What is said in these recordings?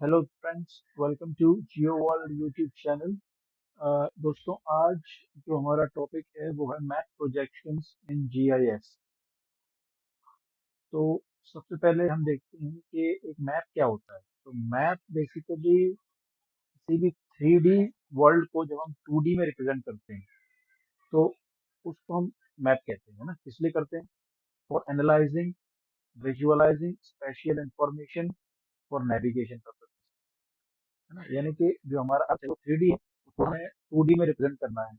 Hello friends, welcome to Jio world YouTube channel. दोस्तों, आज जो हमारा टॉपिक है वो है मैप प्रोजेक्शंस इन जीआईएस। तो सबसे पहले हम देखते हैं कि एक मैप क्या होता है। तो मैप बेसिकली किसी भी थ्री डी वर्ल्ड को जब हम टू डी में रिप्रेजेंट करते हैं तो उसको हम मैप कहते हैं, है ना। किस लिए करते हैं? For analysing, visualising spatial information, for navigation purpose, है ना। यानी कि जो हमारा अर्थ है वो थ्री डी है, उसको हमें टू डी में रिप्रेजेंट करना है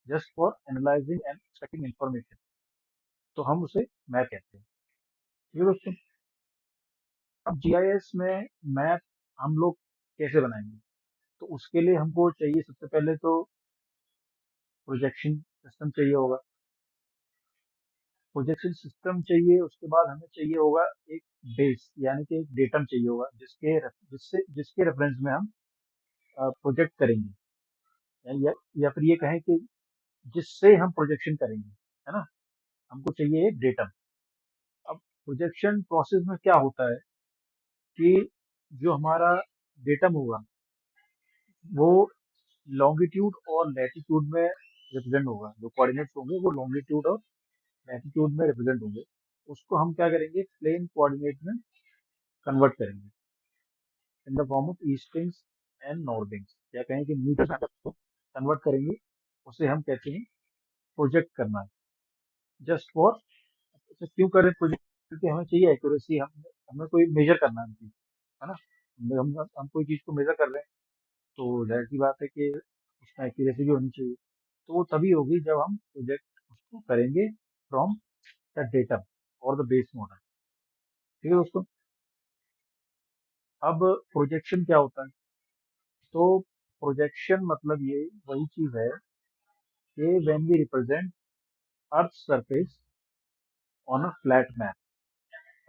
just for analysing and extracting information. तो हम उसे मैप कहते हैं। ठीक है दोस्तों। अब जीआईएस में मैप हम लोग कैसे बनाएंगे? तो उसके लिए हमको चाहिए, सबसे पहले तो प्रोजेक्शन सिस्टम चाहिए होगा। प्रोजेक्शन सिस्टम चाहिए, उसके बाद हमें चाहिए होगा एक बेस, यानी कि एक डेटम चाहिए होगा जिसके रेफरेंस में हम प्रोजेक्ट करेंगे, या फिर ये कहें कि जिससे हम प्रोजेक्शन करेंगे, है ना। हमको चाहिए एक डेटम। अब प्रोजेक्शन प्रोसेस में क्या होता है कि जो हमारा डेटम होगा वो लॉन्गिट्यूड और लैटिट्यूड में रिप्रेजेंट होगा। जो कोऑर्डिनेट्स होंगे वो लॉन्गिट्यूड और लैटिट्यूड में रिप्रेजेंट होंगे। उसको हम क्या करेंगे, प्लेन कोऑर्डिनेट में कन्वर्ट करेंगे in the form of eastings and northings, या कहें कि मीटर में कन्वर्ट करेंगे। उसे हम कहते हैं प्रोजेक्ट करना, जस्ट फॉर। क्यों करें प्रोजेक्ट? क्योंकि हमें चाहिए एक्यूरेसी। हम हमें कोई मेजर करना है उनकी, है ना। हम कोई चीज को मेजर कर रहे हैं तो जाहिर सी बात है कि उसमें एक्यूरेसी भी होनी चाहिए। तो वो तभी होगी जब हम प्रोजेक्ट उसको करेंगे फ्रॉम द डेटा और द बेस मॉडल। ठीक है दोस्तों। अब प्रोजेक्शन क्या होता है? तो प्रोजेक्शन मतलब ये वही चीज है कि when we represent earth surface on a flat map,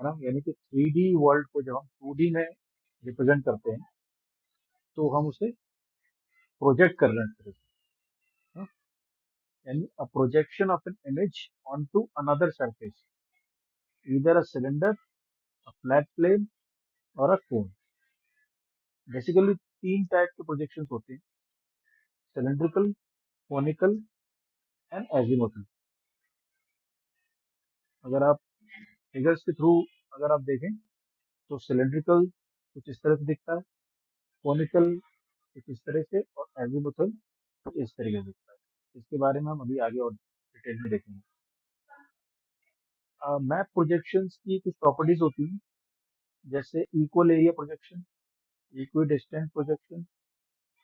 है ना। यानी कि थ्री डी वर्ल्ड को जब हम टू डी में रिप्रेजेंट करते हैं तो हम उसे प्रोजेक्ट कर रहे हैं एक तरह से, हाँ? यानी a projection of an image onto another surface, either a cylinder, a flat plane और a cone। बेसिकली तीन टाइप के प्रोजेक्शन होते हैं: सिलेंड्रिकल, कोनिकल एंड एजीमुथल। अगर आप फिगर्स के थ्रू अगर आप देखें तो सिलेंड्रिकल कुछ इस तरह से दिखता है, कोनिकल कुछ इस तरह से, और एजीमुथल कुछ इस तरीके से दिखता है। इसके बारे में हम अभी आगे और डिटेल में देखेंगे। मैप प्रोजेक्शंस की कुछ प्रॉपर्टीज होती हैं, जैसे equal area projection, equi distance projection,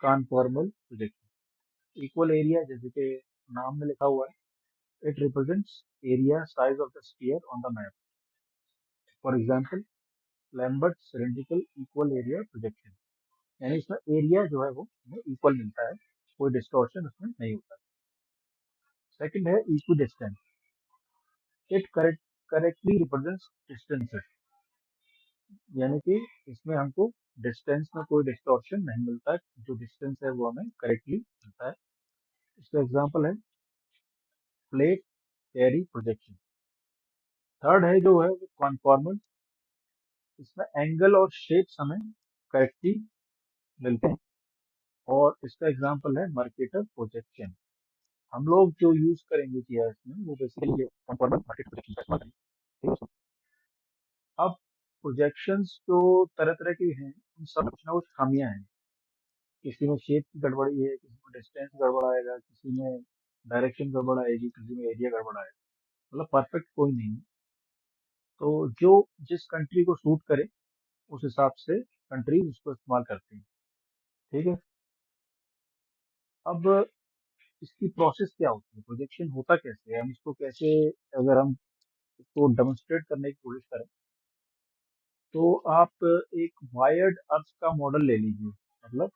conformal projection. Equal area, जैसे कि नाम में लिखा हुआ है, it represents area size of the sphere on the map. For example, Lambert cylindrical equal area projection, यानी इसमें एरिया जो है वो हमें इक्वल मिलता है, कोई डिस्टॉर्शन उसमें नहीं होता। सेकंड है equidistance, it correctly represents distances, यानी कि इसमें हमको डिस्टेंस में कोई डिस्टॉर्शन नहीं मिलता है, जो डिस्टेंस है वो हमें करेक्टली मिलता है। इसका एग्जांपल है प्लेट कैरी प्रोजेक्शन। थर्ड है जो है वो कॉन्फॉर्मल, इसमें एंगल और शेप्स हमें करेक्टली मिलते हैं। और इसका एग्जांपल है मर्केटर प्रोजेक्शन। हम लोग जो यूज करेंगे जीआईएस में वो बेसिकली कॉन्फॉर्मल मर्केटर प्रोजेक्शन का इस्तेमाल करेंगे। ठीक है दोस्तों? अब प्रोजेक्शंस जो तरह तरह के हैं उन सब कुछ ना कुछ खामियां हैं। किसी में शेप की गड़बड़ी है, किसी में डिस्टेंस गड़बड़ आएगा, किसी में डायरेक्शन गड़बड़ आएगी, किसी में एरिया गड़बड़ आएगा। मतलब परफेक्ट कोई नहीं है। तो जो जिस कंट्री को सूट करे उस हिसाब से कंट्री उसको इस्तेमाल करती है। ठीक है। अब इसकी प्रोसेस क्या होती है, प्रोजेक्शन होता कैसे है, हम इसको कैसे, अगर हम इसको डेमोन्स्ट्रेट करने की कोशिश करें तो आप एक वायर्ड अर्थ का मॉडल ले लीजिए। मतलब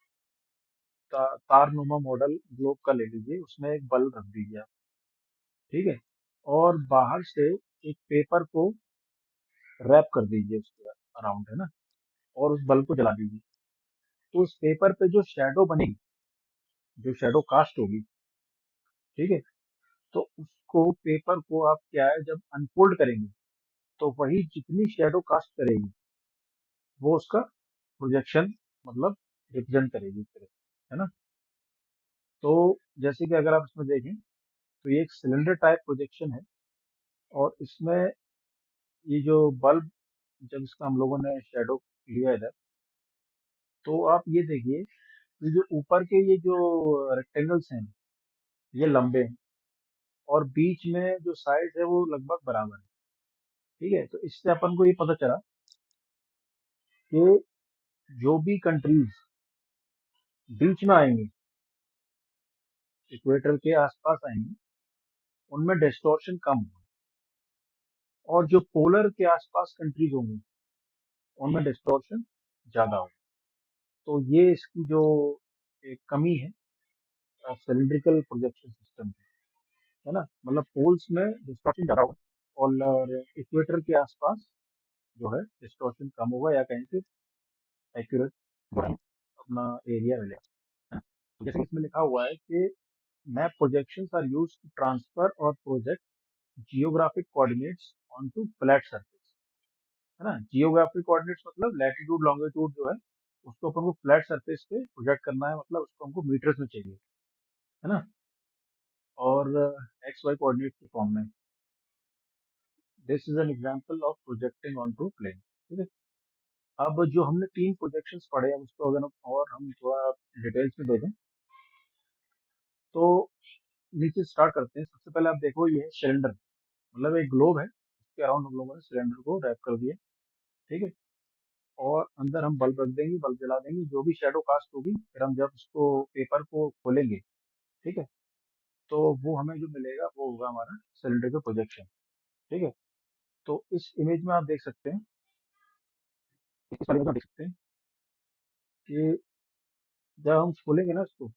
तारनुमा मॉडल ग्लोब का ले लीजिए, उसमें एक बल्ब रख दीजिए आप। ठीक है। और बाहर से एक पेपर को रैप कर दीजिए उसके अराउंड, है ना। और उस बल्ब को जला दीजिए। तो उस पेपर पे जो शेडो बनेगी, जो शेडो कास्ट होगी, ठीक है, तो उसको पेपर को आप क्या है जब अनफोल्ड करेंगे तो वही जितनी शेडो कास्ट करेगी वो उसका प्रोजेक्शन मतलब रिप्रेजेंट करेगी इस तरह से, है ना। तो जैसे कि अगर आप इसमें देखें तो ये एक सिलेंडर टाइप प्रोजेक्शन है, और इसमें ये जो बल्ब, जब इसका हम लोगों ने शेडो लिया इधर, तो आप ये देखिए, ये जो ऊपर के ये जो रेक्टेंगल्स हैं ये लंबे हैं, और बीच में जो साइड है वो लगभग बराबर है। ठीक है, तो इससे अपन को ये पता चला कि जो भी कंट्रीज बीच में आएंगे, इक्वेटर के आसपास आएंगे, उनमें डिस्टॉर्शन कम होगा, और जो पोलर के आसपास कंट्रीज होंगी उनमें डिस्टॉर्शन ज्यादा होगा। तो ये इसकी जो एक कमी है सिलिंड्रिकल प्रोजेक्शन सिस्टम की, है ना। मतलब पोल्स में डिस्टॉर्शन ज्यादा होगा, और इक्वेटर के आसपास जो है डिस्टॉर्शन कम होगा, या कहीं से एक्यूरेट अपना एरिया मिलेगा, है ना? तो जैसे इसमें लिखा हुआ है कि map projections are used to transfer और project geographic coordinates onto flat surface, है ना। जियोग्राफिक कोऑर्डिनेट्स मतलब लैटिट्यूड लॉन्गिट्यूड जो है उसको अपन को फ्लैट सरफेस पे प्रोजेक्ट करना है, मतलब उसको हमको मीटर्स में चाहिए, है ना। और एक्स वाई कोऑर्डिनेट के फॉर्म में। This is an example of projecting onto plane. ठीक है, अब जो हमने तीन प्रोजेक्शंस पढ़े हैं उसको अगर और हम थोड़ा डिटेल्स में देखें, तो नीचे स्टार्ट करते हैं। सबसे पहले आप देखो, ये है सिलेंडर, मतलब एक ग्लोब है, उसके अराउंड हम लोगों ने सिलेंडर को रैप कर दिया। ठीक है, और अंदर हम बल्ब रख देंगे, बल्ब जला देंगे, जो भी शेडो कास्ट होगी, फिर हम जब उसको पेपर को खोलेंगे, ठीक है, तो वो हमें जो मिलेगा वो होगा हमारा सिलेंडर का प्रोजेक्शन। ठीक है, तो इस इमेज में आप देख सकते हैं, इस वाले में आप देख सकते हैं कि जब हम खोलेंगे ना इसको,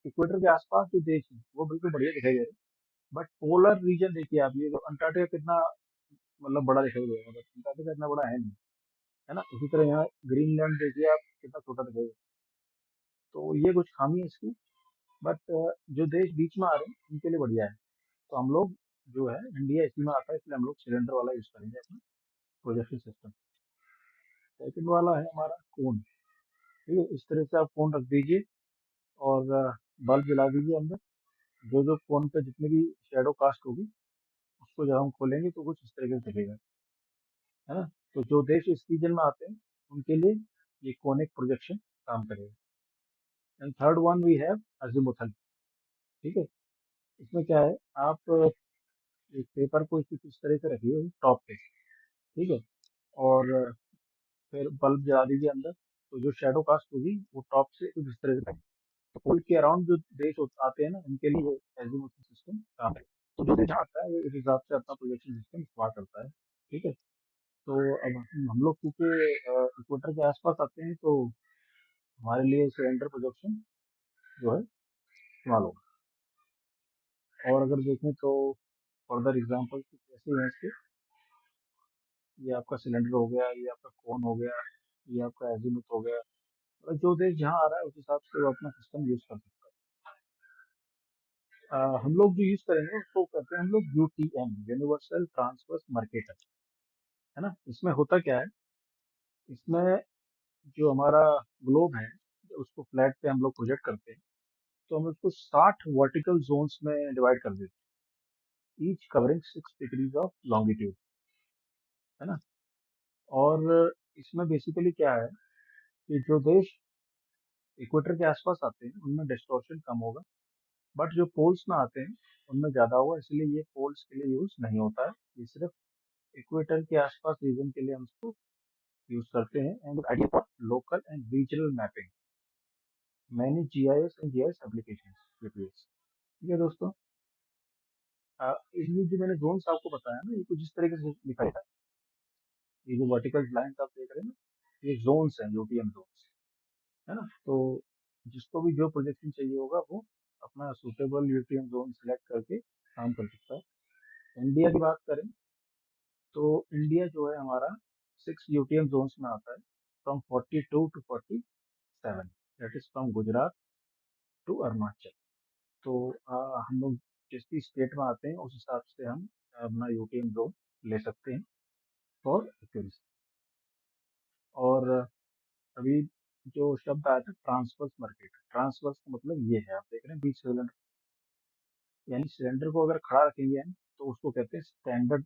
इक्वेटर के आसपास जो देश है वो बिल्कुल बढ़िया दिखाई दे रहे हैं, बट पोलर रीजन देखिए आप, ये अंटार्कटिका कितना मतलब बड़ा दिखाई दे रहा है, बट अंटार्कटिका इतना बड़ा है नहीं, है ना। इसी तरह यहाँ ग्रीनलैंड देखिए आप, कितना छोटा दिखाई दे रहा है। तो ये कुछ खामी है इसकी, बट जो देश बीच में आ रहे हैं उनके लिए बढ़िया है। तो हम लोग जो है, इंडिया इसी में आता है, इसलिए हम लोग सिलेंडर वाला यूज करेंगे अपना प्रोजेक्शन सिस्टम। सेकंड वाला है हमारा कोन। ठीक है, इस तरह से आप कोन रख दीजिए, और बल्ब जला दीजिए अंदर, जो जो कोन पे जितनी भी शेडो कास्ट होगी उसको जब हम खोलेंगे तो कुछ इस तरीके से दिखेगा, है ना। तो जो देश इस रीजन में आते हैं उनके लिए ये कोनिक प्रोजेक्शन काम करेगा। And third one we have azimuthal. ठीक है, इसमें क्या है, आप एक पेपर को इस तरह से रखिए टॉप पे, ठीक है, और फिर बल्ब जला दीजिए अंदर, तो जो शेडो कास्ट होगी वो टॉप से कुछ इस तरह से लगेगी। तो पोल के अराउंड जो देश आते हैं ना, उनके लिए एजीमुथल सिस्टम काम है। तो जो देश आता है वो इस हिसाब से अपना प्रोजेक्शन सिस्टम इस्तेमाल करता है। ठीक है, तो अब हम लोग क्योंकि इक्वेटर के आसपास आते हैं, तो हमारे लिए सिलेंडर प्रोजेक्शन जो है इस्तेमाल होगा। और अगर देखें तो फर्दर एग्जांपल कैसे हैं इसके, ये आपका सिलेंडर हो गया, ये आपका कोन हो गया, ये आपका एजीमुथ हो गया। और जो देश जहाँ आ रहा है उस हिसाब से वो अपना सिस्टम यूज कर सकता है। हम लोग जो यूज करेंगे उसको करते हैं हम लोग यूटीएम, यूनिवर्सल ट्रांसफर मार्केटर, है ना। इसमें होता क्या है, इसमें जो हमारा ग्लोब है उसको फ्लैट पे हम लोग प्रोजेक्ट करते हैं, तो हम उसको 60 वर्टिकल जोन्स में डिवाइड कर देते हैं, each covering 6 degrees of longitude, है ना। और इसमें बेसिकली क्या है कि जो देश इक्वेटर के आसपास आते हैं उनमें डिस्टॉर्शन कम होगा, बट जो पोल्स में आते हैं उनमें ज़्यादा होगा, इसलिए ये पोल्स के लिए यूज़ नहीं होता है। ये सिर्फ इक्वेटर के आसपास रीजन के लिए हम इसको यूज़ करते हैं। And idea for local and regional mapping, many GIS and GIS application, GPS. ठीक है दोस्तों, ये जो मैंने जोन्स आपको बताया ना, ये कुछ इस तरीके से लिखा है। ये जो वर्टिकल लाइंस आप देख रहे हैं ना, ये जोन्स हैं, यूटीएम जोन्स, है ना। तो जिसको भी जो प्रोजेक्शन चाहिए होगा वो अपना सुटेबल यूटीएम जोन सिलेक्ट करके काम कर सकता है। इंडिया की बात करें तो इंडिया जो है हमारा 6 यूटीएम जोन्स में आता है, from 42 to 47, that is from Gujarat to Arunachal. तो हम लोग जिस भी स्टेट में आते हैं उस हिसाब से हम अपना यूटीएम जोन ले सकते हैं फॉर एक्यूरेसी। और अभी जो शब्द आया था ट्रांसवर्स मार्केट, ट्रांसवर्स का मतलब ये है, आप देख रहे हैं बीच सिलेंडर, यानी सिलेंडर को अगर खड़ा रखेंगे हम, तो उसको कहते हैं स्टैंडर्ड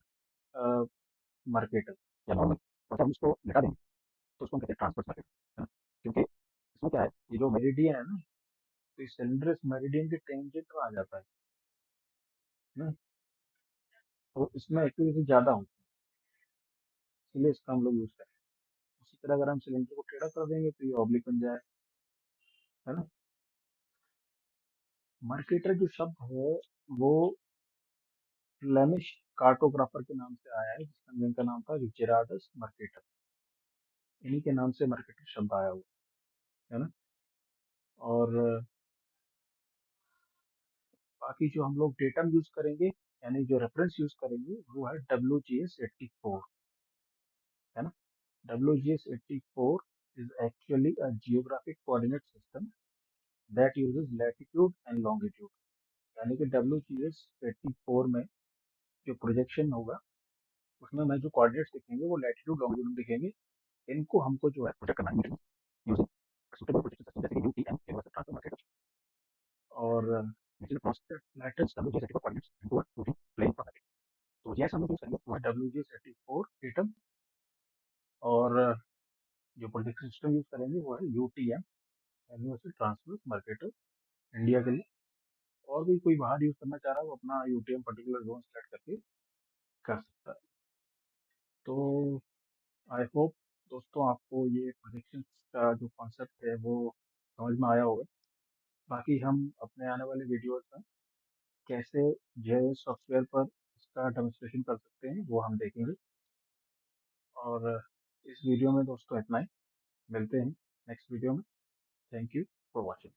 मार्केट, या नॉर्मल, और हम उसको घटा देंगे तो उसको हम कहते हैं ट्रांसवर्स मार्केट, है ना। क्योंकि इसमें क्या है, ये जो मेरिडियन है ना, तो इस सिलेंडर इस मेरिडियन के टेंजेंट में आ जाता है ना, तो इसमें एक्यूरेसी ज्यादा होती है, इसलिए इसका हम लोग यूज करते हैं। उसी तरह अगर हम सिलेंडर को टेढ़ा कर देंगे तो ये ऑब्लिक बन जाए, है ना। मार्केटर जो शब्द है वो फ्लेमिश कार्टोग्राफर के नाम से आया है, जिनका नाम था रिचर्डस मर्केटर, इन्हीं के नाम से मार्केटर शब्द आया हुआ है ना। और बाकी जो हम लोग डेटम यूज करेंगे, यानी जो रेफरेंस यूज करेंगे, वो है WGS 84, है ना। WGS 84 is actually a geographic coordinate system that uses latitude and longitude, यानी कि WGS 84 में जो प्रोजेक्शन होगा, उसमें हमें जो कोऑर्डिनेट्स दिखेंगे वो लैटिट्यूड लॉन्गिट्यूड दिखेंगे। इनको हमको जो है प्रोजेक्ट करना है यूजिंग सुटेबल प्रोजेक्शन सिस्टम, जैसे कि UTM यूनिवर्सल ट्रांसफर मार्केट, और flattest WGS 84 coordinates into a 2D plane of Mercator. तो जैसा हम यूज करेंगे वो है WGS 84 डेटम, और जो प्रोजेक्शन सिस्टम यूज करेंगे वो है UTM universal transverse market India के लिए। और भी कोई बाहर यूज करना चाह रहा है वो अपना UTM पर्टिकुलर जोन सेलेक्ट करके कर सकता है। तो आई होप दोस्तों आपको ये प्रोजेक्शन का जो कॉन्सेप्ट है वो समझ में आया होगा। बाकी हम अपने आने वाले वीडियोस में कैसे जीआईएस सॉफ्टवेयर पर इसका डेमोन्स्ट्रेशन कर सकते हैं वो हम देखेंगे। और इस वीडियो में दोस्तों इतना ही, मिलते हैं नेक्स्ट वीडियो में। Thank you for watching.